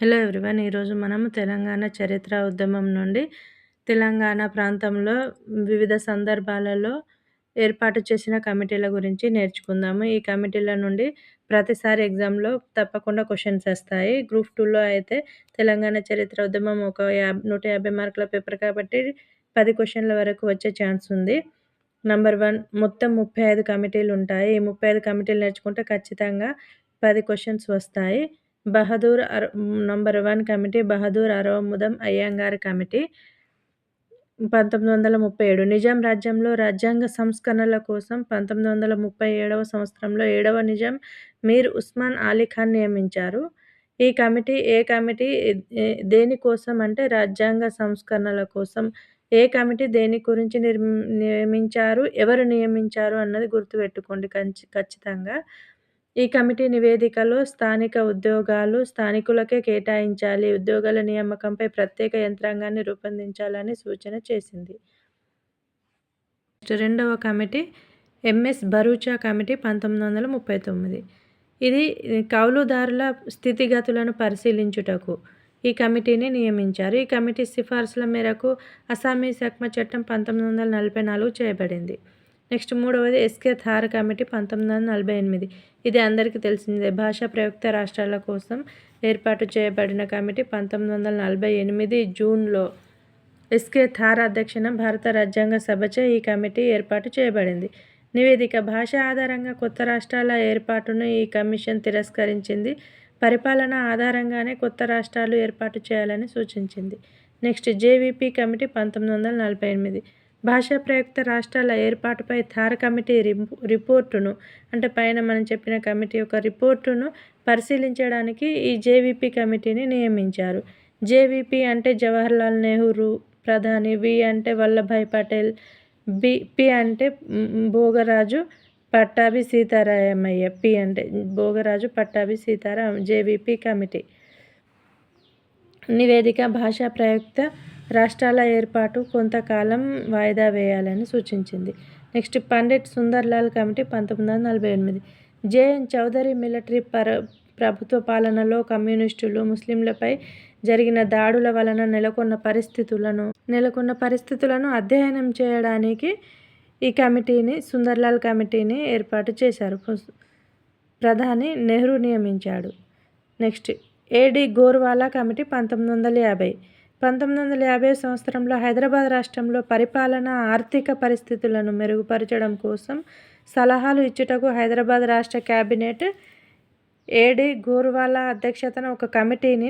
Hello everyone. ఈరోజు మనము తెలంగాణ చరిత్ర ఉద్యమం నుండి తెలంగాణ ప్రాంతంలో వివిధ సందర్భాలలో ఏర్పాటు చేసిన కమిటీల గురించి నేర్చుకుందాము. ఈ కమిటీల నుండి ప్రతిసారి ఎగ్జామ్లో తప్పకుండా క్వశ్చన్స్ వస్తాయి. గ్రూప్ 2లో అయితే తెలంగాణ చరిత్ర ఉద్యమం ఒక 150 మార్కుల పేపర్ కాబట్టి 10 క్వశ్చన్ల వరకు వచ్చే ఛాన్స్ ఉంది. నంబర్ 1 మొత్తం 35 కమిటీలు ఉంటాయి. ఈ 35 కమిటీలు నేర్చుకుంటే ఖచ్చితంగా 10 క్వశ్చన్స్ వస్తాయి. Number 1 committee Bahadur Aravamudam Iyengar committee 1937. Nizam రాజ్యంలో రాజ్యాంగ సంస్కరణల కోసం 1937వ సంవత్సరంలో 7వ నిజాం మీర్ ఉస్మాన్ అలీ ఖాన్ నియమించారు. ఈ కమిటీ దేని కోసం అంటే రాజ్యాంగ సంస్కరణల కోసం. ఏ కమిటీ దేని గురించి నియమించారు, ఎవరు నియమించారు అన్నది గుర్తుపెట్టుకోండి ఖచ్చితంగా. ఈ కమిటీ నివేదికలో స్థానిక ఉద్యోగాలు స్థానికులకే కేటాయించాలి, ఉద్యోగాల నియామకంపై ప్రత్యేక యంత్రాంగాన్ని రూపొందించాలని సూచన చేసింది. రెండవ కమిటీ ఎంఎస్ భరూచా కమిటీ 1939. ఇది కౌలుదారుల స్థితిగతులను పరిశీలించుటకు ఈ కమిటీని నియమించారు. ఈ కమిటీ సిఫార్సుల మేరకు అస్సామీస్ హక్మ చట్టం 1944 చేయబడింది. నెక్స్ట్ మూడవది ఎస్కే థార్ కమిటీ 1948. ఇది అందరికీ తెలిసిందే. భాషా ప్రయుక్త రాష్ట్రాల కోసం ఏర్పాటు చేయబడిన కమిటీ 1948 జూన్లో ఎస్కే థార్ అధ్యక్షతన భారత రాజ్యాంగ సభచే ఈ కమిటీ ఏర్పాటు చేయబడింది. నివేదిక: భాష ఆధారంగా కొత్త రాష్ట్రాల ఏర్పాటును ఈ కమిషన్ తిరస్కరించింది. పరిపాలన ఆధారంగానే కొత్త రాష్ట్రాలు ఏర్పాటు చేయాలని సూచించింది. Next JVP committee 1948. భాషా ప్రయుక్త రాష్ట్రాల ఏర్పాటుపై థార్ కమిటీ రిపోర్టును అంటే పైన మనం చెప్పిన కమిటీ యొక్క రిపోర్టును పరిశీలించడానికి ఈ జేవీపీ కమిటీని నియమించారు. జేవీపీ అంటే జవహర్లాల్ నెహ్రూ ప్రధాని, వి అంటే వల్లభాయ్ పటేల్, పి అంటే భోగరాజు పట్టాభి సీతారామయ్య, పి అంటే భోగరాజు పట్టాభి సీతారాం. జేవీపీ కమిటీ నివేదిక: భాషా ప్రయుక్త రాష్ట్రాల ఏర్పాటు కొంతకాలం వాయిదా వేయాలని సూచించింది. Next Pandit Sunderlal committee 1948. JN Chaudhari military ప్రభుత్వ పాలనలో కమ్యూనిస్టులు ముస్లింలపై జరిగిన దాడుల వలన నెలకొన్న పరిస్థితులను అధ్యయనం చేయడానికి ఈ సుందర్లాల్ కమిటీని ఏర్పాటు చేశారు. ప్రధాని నెహ్రూ నియమించాడు. Next AD Gorwala committee 1950. 1950 సంవత్సరంలో హైదరాబాద్ రాష్ట్రంలో పరిపాలన, ఆర్థిక పరిస్థితులను మెరుగుపరచడం కోసం సలహాలు ఇచ్చుటకు హైదరాబాద్ రాష్ట్ర కేబినెట్ ఏడి గోర్వాలా అధ్యక్షతన ఒక కమిటీని